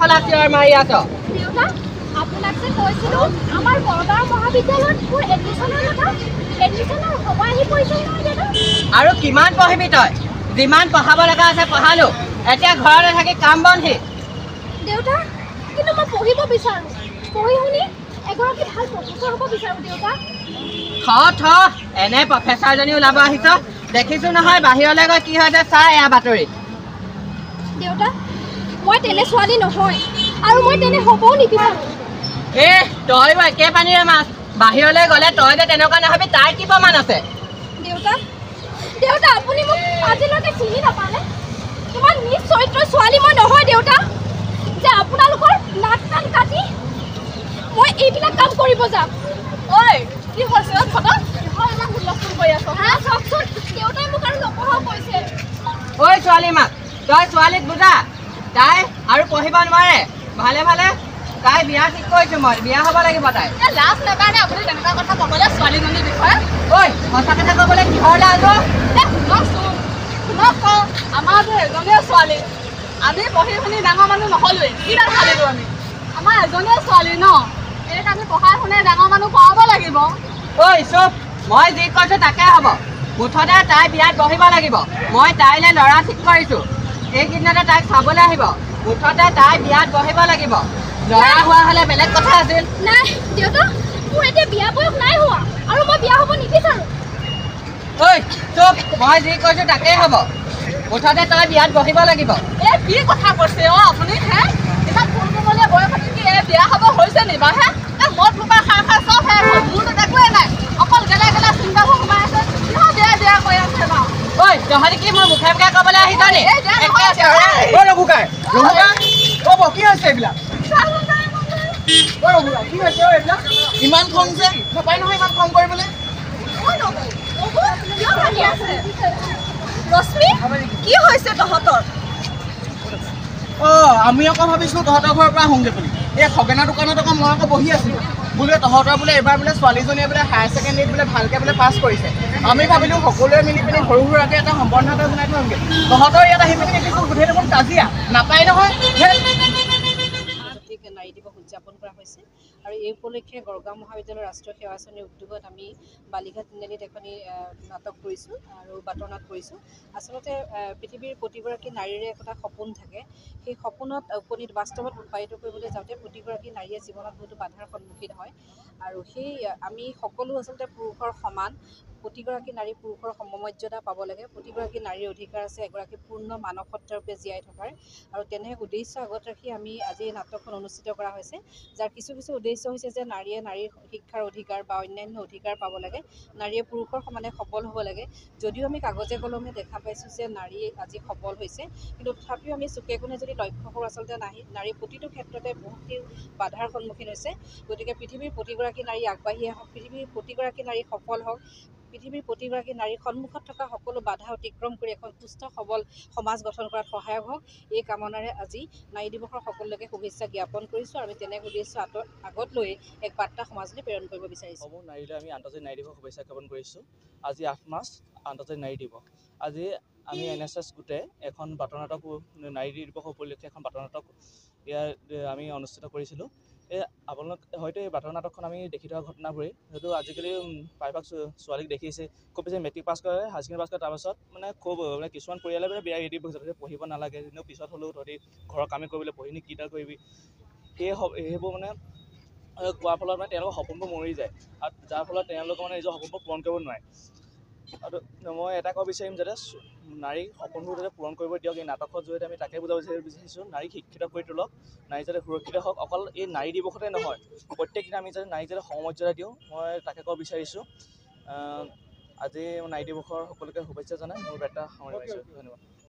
কলা চিঞৰ মাৰি আছ? দেউতা, আপোনাক যে কৈছিলোঁ আমাৰ বৰগাঁও মহাবিদ্যালয়ত মোৰ এডমিশ্যনৰ কথা, এডমিশ্যনৰ সময় আহি পৰিছে নহয় দেউতা। আৰু কিমান পঢ়িবি তই? যিমান পঢ়াব লগা আছে পঢ়ালোঁ, এতিয়া ঘৰতে থাকি কাম বনহি। দেউতা, কিন্তু মই পঢ়িব বিচাৰোঁ, পঢ়ি শুনি এগৰাকী ভাল প্ৰফেচৰ হ'ব বিচাৰোঁ দেউতা। এনে প্ৰফেচাৰজনী ওলাব আহিছ? দেখিছোঁ নহয় বাহিৰলৈ গৈ কি হৈছে চা এয়া বাতৰিত। দেউতা, মই তেনে ছোৱালী নহয় আৰু মই তেনে হ'বও নিবিচাৰোঁ। তইও একে পানীৰে মাছ। বাহিৰলৈ গ'লে তই যে তেনেকুৱা নহবি তাৰ কি প্ৰমাণ আছে? দেউতা, দেউতা আপুনি মোক আজিলৈকে চিনি নাপালে? ইমান নিজ চৰিত্ৰৰ ছোৱালী মই নহয় দেউতা, যে আপোনালোকৰ নাক কাণ কাটি মই এইবিলাক কাম কৰিব যাম। ঐ কি হৈছে ফটো কিহৰ ইমান হুলস্থুল কৰি আছ? হা চাওকচোন, দেউতাই মোক আৰু নপঢ়াও কৈছে। ঐ ছোৱালী মাক, তই ছোৱালীক বুজা, তাই আৰু পঢ়িব নোৱাৰে। ভালে ভালে তাই বিয়া ঠিক কৰিছোঁ, মই বিয়া হ'ব লাগিব। তাই লাজ নাপায়নে আপুনি তেনেকুৱা কথা ক'বলৈ ছোৱালীজনীৰ বিষয়ে? ঐ সঁচা কথা ক'বলৈ কিহৰ লাজ? শুনকচোন, শুনক কওঁ, আমাৰ যে এজনীয়ে ছোৱালী, আমি পঢ়ি শুনি ডাঙৰ মানুহ নহ'লোৱেই, কি নাখালিলোঁ আমি? আমাৰ এজনীয়ে ছোৱালী ন, এইকাৰণে পঢ়াই শুনাই ডাঙৰ মানুহ কৰাব লাগিব। ঐ চুপ, মই যি কৈছোঁ তাকে হ'ব। মুঠতে তাই বিয়াত বহিব লাগিব। মই তাইলৈ ল'ৰা ঠিক কৰিছোঁ, এইকেইদিনতে তাইক চাবলৈ আহিব। মুঠতে তাই বিয়াত বহিব লাগিব। ল'ৰা হোৱা হ'লে বেলেগ কথা আছিল। নাই দেউতা, মোৰ এতিয়া বিয়া বয়স নাই হোৱা আৰু মই বিয়া হ'ব নিবিচাৰোঁ। ঐ চুপ, মই যি কৈছোঁ তাকেই হ'ব। মুঠতে তই বিয়াত বহিব লাগিব। কি কথা কৈছে আপুনি? হে ইমান ফুল কোমলীয়া বয়সত কি বিয়া হ'ব হৈছে নি বা? হে মদ ফুকা খাই খাই চব হে হ'ল, মোৰতো একোৱেই নাই, অকল গেলা গেলা চিন্তাবোৰ সোমাই আছে। কিহৰ বেয়া বেয়া কৈ আছে ন? ঐ তহঁতি কি মোৰ মুখে মুখে ক'বলৈ আহিছ নি? ক'ব কি হৈছে এইবিলাক? কি হৈছে এইবিলাক? ইমান খং যে নাপায় নহয় ইমান খং কৰিবলৈ। ৰশ্মি, কি হৈছে তহঁতৰ? আমি আকৌ ভাবিছোঁ তহঁতৰ ঘৰৰ পৰা আহোঁগৈ বুলি। এই খগেনা দোকানত আকৌ মই আকৌ বহি আছিলোঁ, বোলে তহঁতৰ বোলে এইবাৰ বোলে ছোৱালীজনীয়ে বোলে হায়াৰ ছেকেণ্ডেৰীত বোলে ভালকৈ বোলে পাছ কৰিছে। আমি ভাবিলোঁ সকলোৱে মিলি পিনি সৰু সুৰাকৈ এটা সম্বৰ্ধনা এটা জনাই থওঁগৈ। তহঁতৰ ইয়াত আহি পিনি দেখিছোঁ গোটেই দেখোন কাজিয়া, নাপায় নহয়। নাৰী দিৱস উদযাপন কৰা হৈছে আৰু এই উপলক্ষে গড়গাঁও মহাবিদ্যালয়ৰ ৰাষ্ট্ৰীয় সেৱা আঁচনিৰ উদ্যোগত আমি বালিঘাট তিনিআলিত এখনি নাটক কৰিছোঁ আৰু বাটনাট কৰিছোঁ। আচলতে পৃথিৱীৰ প্ৰতিগৰাকী নাৰীৰে একোটা সপোন থাকে, সেই সপোনত উপনীত বাস্তৱত ৰূপায়িত কৰিবলৈ যাওঁতে প্ৰতিগৰাকী নাৰীয়ে জীৱনত বহুতো বাধাৰ সন্মুখীন হয় আৰু সেই আমি সকলো আচলতে পুৰুষৰ সমান, প্ৰতিগৰাকী নাৰী পুৰুষৰ সমমৰ্যাদা পাব লাগে, প্ৰতিগৰাকী নাৰীৰ অধিকাৰ আছে এগৰাকী পূৰ্ণ মানৱ সত্তাৰূপে জীয়াই থকাৰ আৰু তেনে উদ্দেশ্য আগত ৰাখি আমি আজি এই নাটকখন অনুষ্ঠিত কৰা হৈছে, যাৰ কিছু কিছু উদ্দেশ্য হৈছে যে নাৰীয়ে নাৰীৰ শিক্ষাৰ অধিকাৰ বা অন্যান্য অধিকাৰ পাব লাগে, নাৰীয়ে পুৰুষৰ সমানে সবল হ'ব লাগে। যদিও আমি কাগজে কলমে দেখা পাইছোঁ যে নাৰী আজি সবল হৈছে, কিন্তু তথাপিও আমি চুকে কোণে যদি লক্ষ্য কৰোঁ আচলতে নাৰী প্ৰতিটো ক্ষেত্ৰতে বহুতখিনি বাধাৰ সন্মুখীন হৈছে। গতিকে পৃথিৱীৰ প্ৰতিগৰাকী নাৰী আগবাঢ়ি আহক, পৃথিৱীৰ প্ৰতিগৰাকী নাৰী সফল হওক, পৃথিৱীৰ প্ৰতিগৰাকী নাৰীৰ সন্মুখত থকা সকলো বাধা অতিক্ৰম কৰি এখন সুস্থ সবল সমাজ গঠন কৰাত সহায়ক হওক, এই কামনাৰে আজি নাৰী দিৱসৰ সকলোকে শুভেচ্ছা জ্ঞাপন কৰিছোঁ আৰু আমি তেনে উদ্দেশ্য আগত লৈ এক বাৰ্তা সমাজলৈ প্ৰেৰণ কৰিব বিচাৰিছোঁ। সমূহ নাৰীলৈ আমি আন্তৰ্জাতিক নাৰী দিৱস শুভেচ্ছা জ্ঞাপন কৰিছোঁ। আজি 8 মাৰ্চ আন্তৰ্জাতিক নাৰী দিৱস। আজি আমি NSS গোটে এখন বাটনাটক নাৰী দিৱস উপলক্ষে এখন বাটনাটক ইয়াৰ আমি অনুষ্ঠিত কৰিছিলোঁ। আপোনালোক হয়তো এই বাটনাটকখন আমি দেখি থকা ঘটনাবোৰেই, যিহেতু আজিকালি প্ৰায়ভাগ ছোৱালীক দেখিছে খুব বেছি মেট্ৰিক পাছ কৰে, হায়াৰ ছেকেণ্ডেৰী পাছ কৰে, তাৰপাছত খুব কিছুমান পৰিয়ালে বিয়া ৰেডি হৈছে, পঢ়িব নালাগে, কিন্তু পিছত হ'লেও তহঁতি ঘৰৰ কামে কৰিবলৈ পঢ়িনি কি এটা কৰিবি, সেইবোৰ কোৱাৰ ফলত তেওঁলোকৰ সপোনবোৰ মৰি যায় আৰু যাৰ ফলত তেওঁলোকে নিজৰ সপোনবোৰ পূৰণ কৰিব নোৱাৰে। আৰু মই এটা ক'ব বিচাৰিম যাতে নাৰীৰ সপোনবোৰ যাতে পূৰণ কৰিব দিয়ক। এই নাটকৰ জৰিয়তে আমি তাকে বুজাব বিচাৰিছোঁ, নাৰীক শিক্ষিত কৰি তোলক, নাৰী যাতে সুৰক্ষিত হওক। অকল এই নাৰী দিৱসতে নহয়, প্ৰত্যেক দিনা আমি যাতে নাৰীক যাতে সমমৰ্যাদা দিওঁ, মই তাকে ক'ব বিচাৰিছোঁ। আজি নাৰী দিৱসৰ সকলোকে শুভেচ্ছা জনাই মোৰ বাৰ্তা সামৰণি মাৰিছোঁ। ধন্যবাদ।